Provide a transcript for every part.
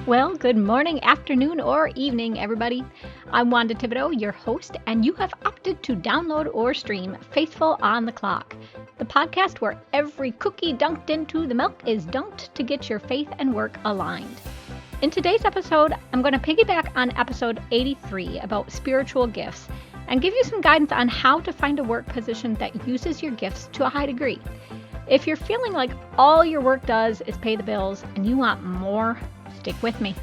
Well, good morning, afternoon, or evening, everybody. I'm Wanda Thibodeau, your host, and you have opted to download or stream Faithful on the Clock, the podcast where every cookie dunked into the milk is dunked to get your faith and work aligned. In today's episode, I'm going to piggyback on episode 83 about spiritual gifts and give you some guidance on how to find a work position that uses your gifts to a high degree. If you're feeling like all your work does is pay the bills and you want more, stick with me.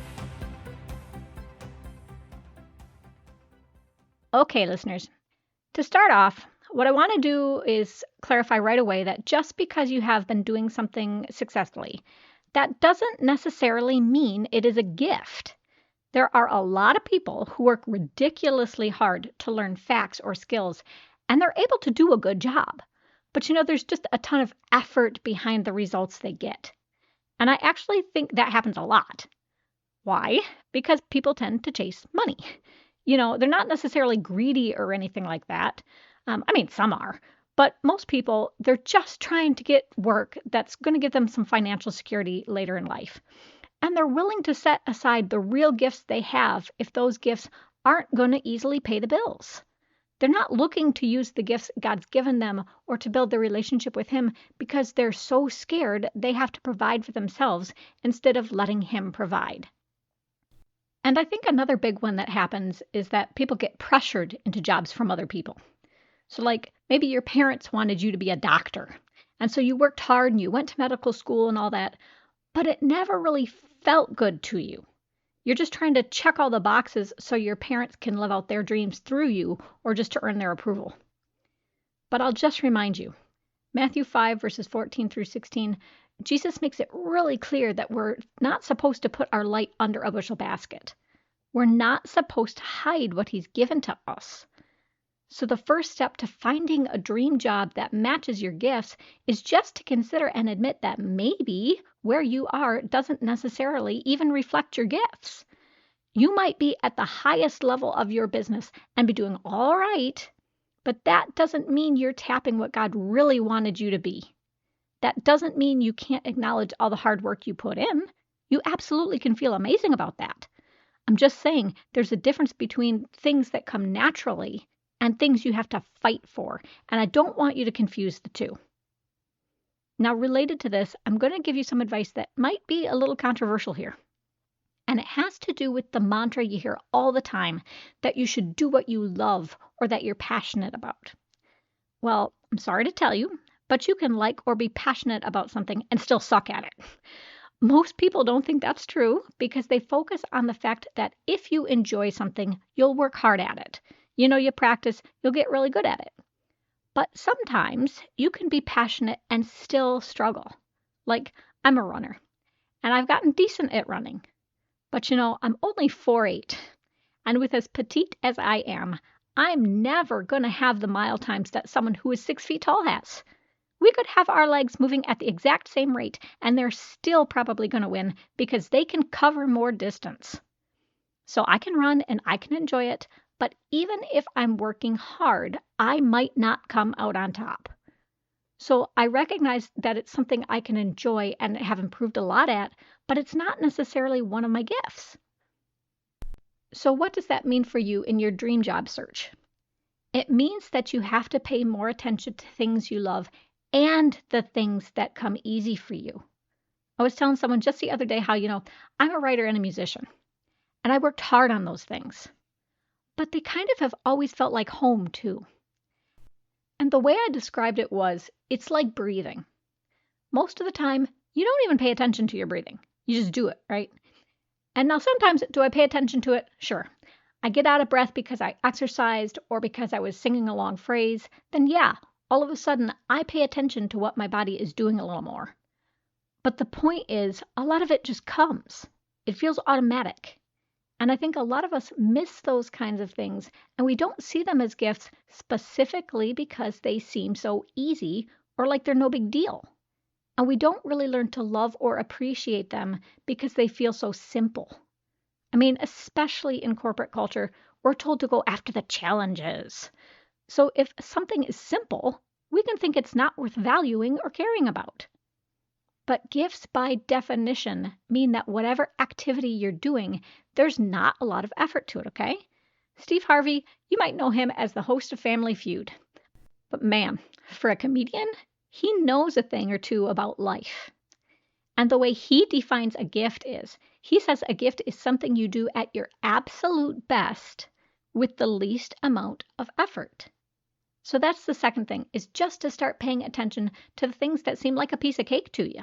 Okay, listeners. To start off, what I want to do is clarify right away that just because you have been doing something successfully, that doesn't necessarily mean it is a gift. There are a lot of people who work ridiculously hard to learn facts or skills, and they're able to do a good job. But there's just a ton of effort behind the results they get. And I actually think that happens a lot. Why? Because people tend to chase money. They're not necessarily greedy or anything like that. Some are. But most people, they're just trying to get work that's going to give them some financial security later in life. And they're willing to set aside the real gifts they have if those gifts aren't going to easily pay the bills. They're not looking to use the gifts God's given them or to build their relationship with Him because they're so scared they have to provide for themselves instead of letting Him provide. And I think another big one that happens is that people get pressured into jobs from other people. So maybe your parents wanted you to be a doctor. And so you worked hard and you went to medical school and all that, but it never really felt good to you. You're just trying to check all the boxes so your parents can live out their dreams through you or just to earn their approval. But I'll just remind you, Matthew 5 verses 14 through 16, Jesus makes it really clear that we're not supposed to put our light under a bushel basket. We're not supposed to hide what He's given to us. So the first step to finding a dream job that matches your gifts is just to consider and admit that maybe where you are doesn't necessarily even reflect your gifts. You might be at the highest level of your business and be doing all right, but that doesn't mean you're tapping what God really wanted you to be. That doesn't mean you can't acknowledge all the hard work you put in. You absolutely can feel amazing about that. I'm just saying there's a difference between things that come naturally and things you have to fight for, and I don't want you to confuse the two. Now, related to this, I'm going to give you some advice that might be a little controversial here. And it has to do with the mantra you hear all the time that you should do what you love or that you're passionate about. Well, I'm sorry to tell you, but you can like or be passionate about something and still suck at it. Most people don't think that's true because they focus on the fact that if you enjoy something, you'll work hard at it. You practice, you'll get really good at it. But sometimes you can be passionate and still struggle. Like, I'm a runner, and I've gotten decent at running. But I'm only 4'8", and with as petite as I am, I'm never going to have the mile times that someone who is 6 feet tall has. We could have our legs moving at the exact same rate, and they're still probably going to win because they can cover more distance. So I can run and I can enjoy it, but even if I'm working hard, I might not come out on top. So I recognize that it's something I can enjoy and have improved a lot at, but it's not necessarily one of my gifts. So what does that mean for you in your dream job search? It means that you have to pay more attention to things you love and the things that come easy for you. I was telling someone just the other day how, I'm a writer and a musician, and I worked hard on those things. But they kind of have always felt like home, too. And the way I described it was, it's like breathing. Most of the time, you don't even pay attention to your breathing. You just do it, right? And now sometimes, do I pay attention to it? Sure. I get out of breath because I exercised or because I was singing a long phrase. Then yeah, all of a sudden, I pay attention to what my body is doing a little more. But the point is, a lot of it just comes. It feels automatic. And I think a lot of us miss those kinds of things, and we don't see them as gifts specifically because they seem so easy or like they're no big deal. And we don't really learn to love or appreciate them because they feel so simple. Especially in corporate culture, we're told to go after the challenges. So if something is simple, we can think it's not worth valuing or caring about. But gifts, by definition, mean that whatever activity you're doing, there's not a lot of effort to it, okay? Steve Harvey, you might know him as the host of Family Feud. But man, for a comedian, he knows a thing or two about life. And the way he defines a gift is, he says a gift is something you do at your absolute best with the least amount of effort. So that's the second thing, is just to start paying attention to the things that seem like a piece of cake to you.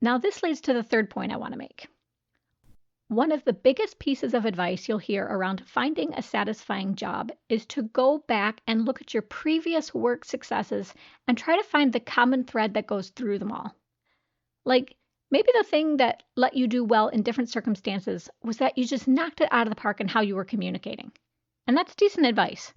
Now, this leads to the third point I want to make. One of the biggest pieces of advice you'll hear around finding a satisfying job is to go back and look at your previous work successes and try to find the common thread that goes through them all. Like, maybe the thing that let you do well in different circumstances was that you just knocked it out of the park in how you were communicating. And that's decent advice.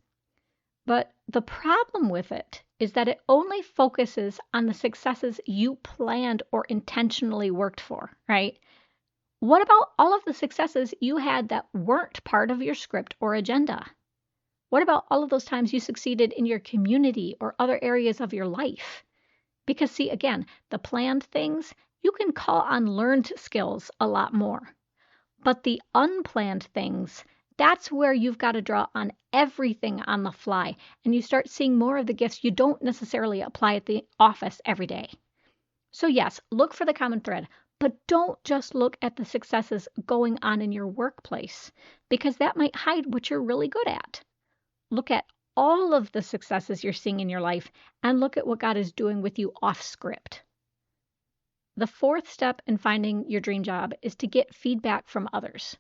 But the problem with it is that it only focuses on the successes you planned or intentionally worked for, right? What about all of the successes you had that weren't part of your script or agenda? What about all of those times you succeeded in your community or other areas of your life? Because, see, again, the planned things, you can call on learned skills a lot more. But the unplanned things, that's where you've got to draw on everything on the fly, and you start seeing more of the gifts you don't necessarily apply at the office every day. So yes, look for the common thread, but don't just look at the successes going on in your workplace, because that might hide what you're really good at. Look at all of the successes you're seeing in your life, and look at what God is doing with you off script. The fourth step in finding your dream job is to get feedback from others.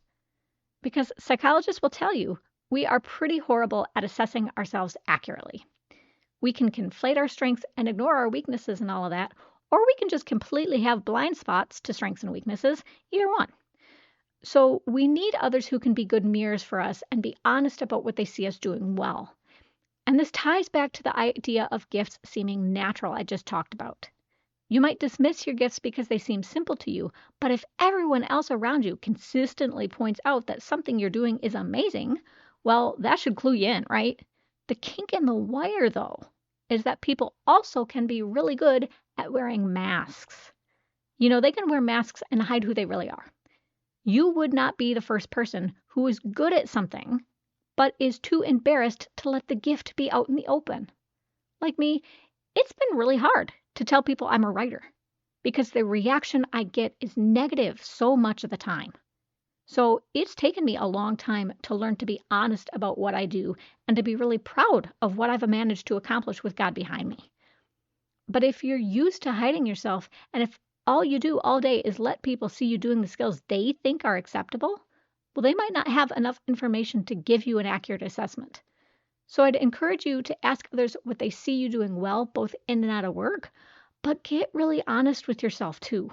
Because psychologists will tell you, we are pretty horrible at assessing ourselves accurately. We can conflate our strengths and ignore our weaknesses and all of that, or we can just completely have blind spots to strengths and weaknesses, either one. So we need others who can be good mirrors for us and be honest about what they see us doing well. And this ties back to the idea of gifts seeming natural I just talked about. You might dismiss your gifts because they seem simple to you, but if everyone else around you consistently points out that something you're doing is amazing, well, that should clue you in, right? The kink in the wire, though, is that people also can be really good at wearing masks. You know, they can wear masks and hide who they really are. You would not be the first person who is good at something, but is too embarrassed to let the gift be out in the open. Like me, it's been really hard to tell people I'm a writer because the reaction I get is negative so much of the time. So it's taken me a long time to learn to be honest about what I do and to be really proud of what I've managed to accomplish with God behind me. But if you're used to hiding yourself, and if all you do all day is let people see you doing the skills they think are acceptable, well, they might not have enough information to give you an accurate assessment. So I'd encourage you to ask others what they see you doing well, both in and out of work, but get really honest with yourself too.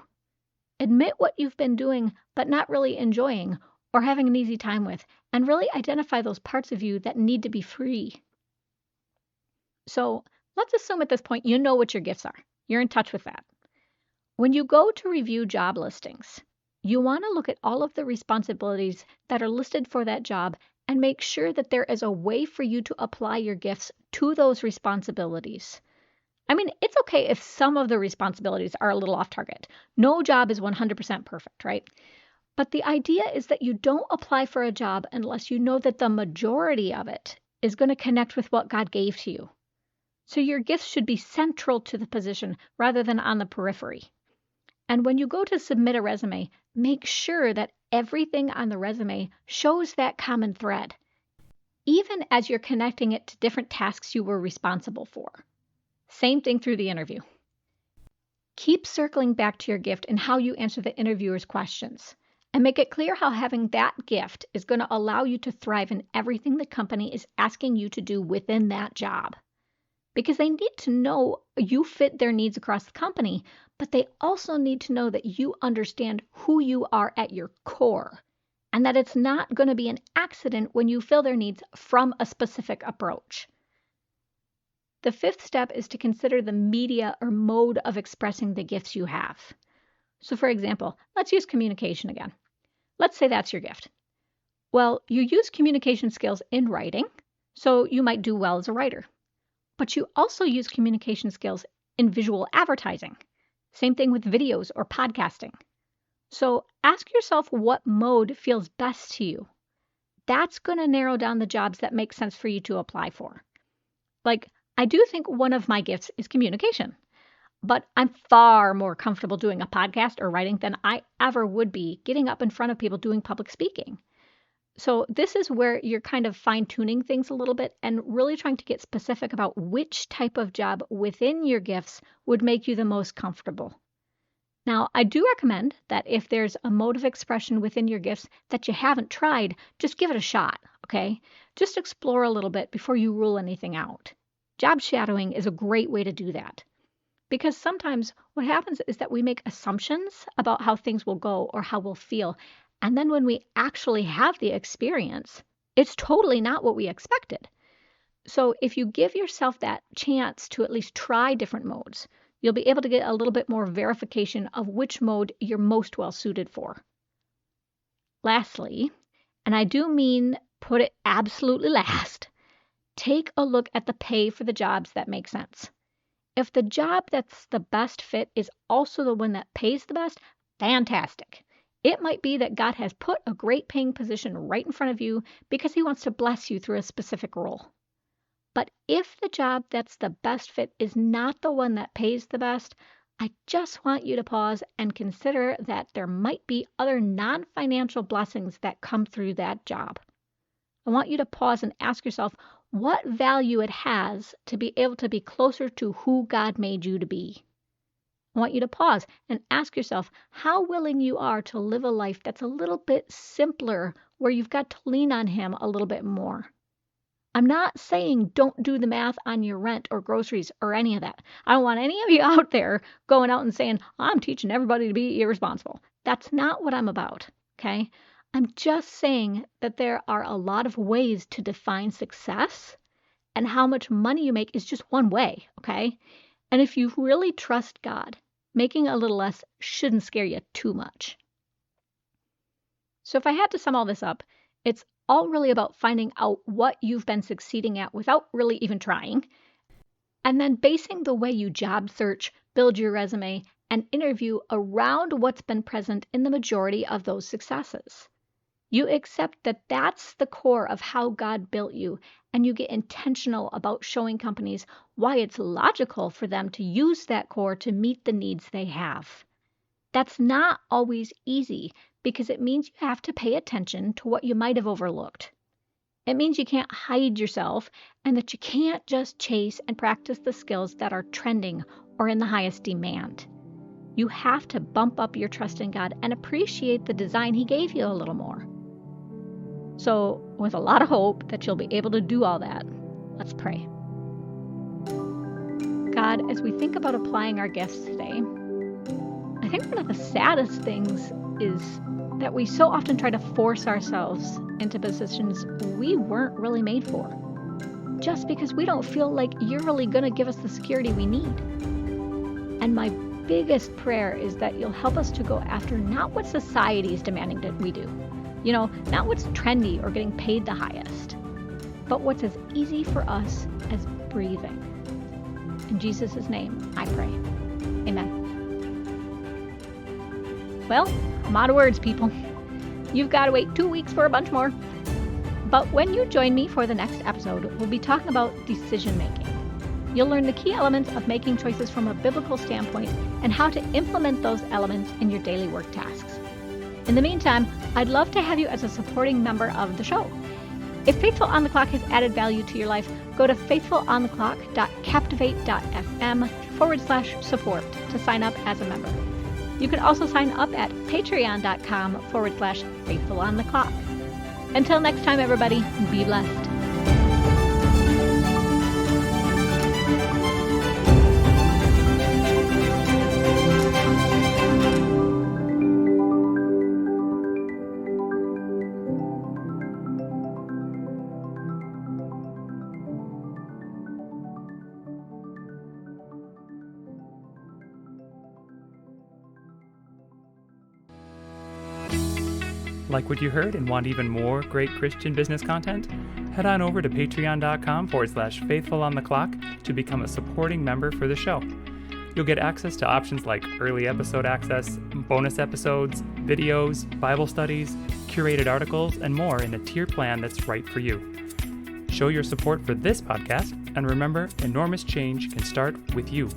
Admit what you've been doing, but not really enjoying or having an easy time with, and really identify those parts of you that need to be free. So let's assume at this point you know what your gifts are. You're in touch with that. When you go to review job listings, you want to look at all of the responsibilities that are listed for that job and make sure that there is a way for you to apply your gifts to those responsibilities. I mean, it's okay if some of the responsibilities are a little off target. No job is 100% perfect, right? But the idea is that you don't apply for a job unless you know that the majority of it is going to connect with what God gave to you. So your gifts should be central to the position rather than on the periphery. And when you go to submit a resume, make sure that everything on the resume shows that common thread, even as you're connecting it to different tasks you were responsible for. Same thing through the interview. Keep circling back to your gift and how you answer the interviewer's questions, and make it clear how having that gift is going to allow you to thrive in everything the company is asking you to do within that job. Because they need to know you fit their needs across the company, but they also need to know that you understand who you are at your core, and that it's not going to be an accident when you fill their needs from a specific approach. The fifth step is to consider the media or mode of expressing the gifts you have. So for example, let's use communication again. Let's say that's your gift. Well, you use communication skills in writing, so you might do well as a writer. But you also use communication skills in visual advertising. Same thing with videos or podcasting. So ask yourself what mode feels best to you. That's going to narrow down the jobs that make sense for you to apply for. Like, I do think one of my gifts is communication, but I'm far more comfortable doing a podcast or writing than I ever would be getting up in front of people doing public speaking. So this is where you're kind of fine-tuning things a little bit and really trying to get specific about which type of job within your gifts would make you the most comfortable. Now, I do recommend that if there's a mode of expression within your gifts that you haven't tried, just give it a shot, okay? Just explore a little bit before you rule anything out. Job shadowing is a great way to do that. Because sometimes what happens is that we make assumptions about how things will go or how we'll feel. And then when we actually have the experience, it's totally not what we expected. So if you give yourself that chance to at least try different modes, you'll be able to get a little bit more verification of which mode you're most well suited for. Lastly, and I do mean put it absolutely last, take a look at the pay for the jobs that make sense. If the job that's the best fit is also the one that pays the best, fantastic. It might be that God has put a great paying position right in front of you because He wants to bless you through a specific role. But if the job that's the best fit is not the one that pays the best, I just want you to pause and consider that there might be other non-financial blessings that come through that job. I want you to pause and ask yourself what value it has to be able to be closer to who God made you to be. I want you to pause and ask yourself how willing you are to live a life that's a little bit simpler, where you've got to lean on Him a little bit more. I'm not saying don't do the math on your rent or groceries or any of that. I don't want any of you out there going out and saying, I'm teaching everybody to be irresponsible. That's not what I'm about, okay? I'm just saying that there are a lot of ways to define success, and how much money you make is just one way, okay? And if you really trust God, making a little less shouldn't scare you too much. So if I had to sum all this up, it's all really about finding out what you've been succeeding at without really even trying, and then basing the way you job search, build your resume, and interview around what's been present in the majority of those successes. You accept that that's the core of how God built you, and you get intentional about showing companies why it's logical for them to use that core to meet the needs they have. That's not always easy, because it means you have to pay attention to what you might have overlooked. It means you can't hide yourself, and that you can't just chase and practice the skills that are trending or in the highest demand. You have to bump up your trust in God and appreciate the design He gave you a little more. So, with a lot of hope that you'll be able to do all that, let's pray. God, as we think about applying our gifts today, I think one of the saddest things is that we so often try to force ourselves into positions we weren't really made for, just because we don't feel like you're really going to give us the security we need. And my biggest prayer is that you'll help us to go after not what society is demanding that we do, not what's trendy or getting paid the highest, but what's as easy for us as breathing. In Jesus' name, I pray. Amen. Well, I'm out of words, people. You've got to wait 2 weeks for a bunch more. But when you join me for the next episode, we'll be talking about decision making. You'll learn the key elements of making choices from a biblical standpoint and how to implement those elements in your daily work tasks. In the meantime, I'd love to have you as a supporting member of the show. If Faithful on the Clock has added value to your life, go to faithfulontheclock.captivate.fm/support to sign up as a member. You can also sign up at patreon.com/faithfulontheclock. Until next time, everybody, be blessed. Like what you heard and want even more great Christian business content? Head on over to patreon.com/faithfulontheclock to become a supporting member for the show. You'll get access to options like early episode access, bonus episodes, videos, Bible studies, curated articles, and more in a tier plan that's right for you. Show your support for this podcast, and remember, enormous change can start with you.